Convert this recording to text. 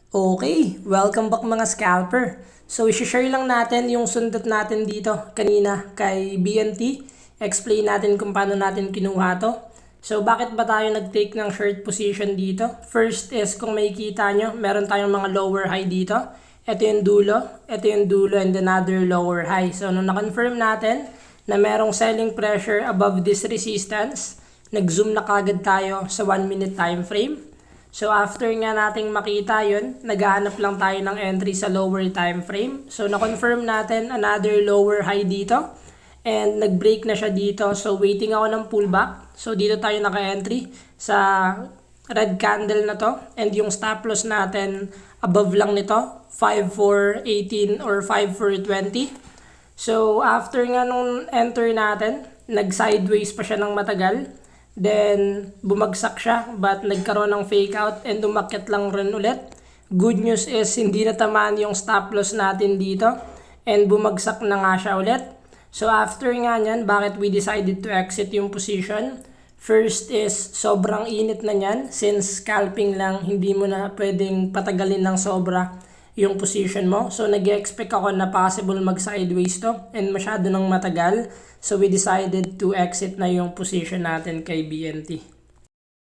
Okay, welcome back mga scalper. So, isi-share lang natin yung sundot natin dito kanina kay BNT. Explain natin kung paano natin kinuha to. So, bakit ba tayo nag-take ng short position dito? First is, kung makikita nyo, meron tayong mga lower high dito. Ito yung dulo, and another lower high. So, nung na-confirm natin na merong selling pressure above this resistance, nag-zoom na kagad tayo sa 1 minute time frame. So after nga nating makita yun, naghahanap lang tayo ng entry sa lower time frame. So na-confirm natin another lower high dito. And nag-break na siya dito. So waiting ako ng pullback. So dito tayo naka-entry sa red candle na to. And yung stop loss natin above lang nito, 5,418 or 5,420. So after nga nung enter natin, nag-sideways pa siya ng matagal. Then, bumagsak siya but nagkaroon ng fake out and umakyat lang rin ulit. Good news is hindi natamaan yung stop loss natin dito and bumagsak na nga siya ulit. So, after nga nyan, bakit we decided to exit yung position? First is, sobrang init na nyan. Since scalping lang, hindi mo na pwedeng patagalin ng sobra yung position mo. So, nag-expect ako na possible mag-sideways to and masyado nang matagal. So, we decided to exit na yung position natin kay BNT.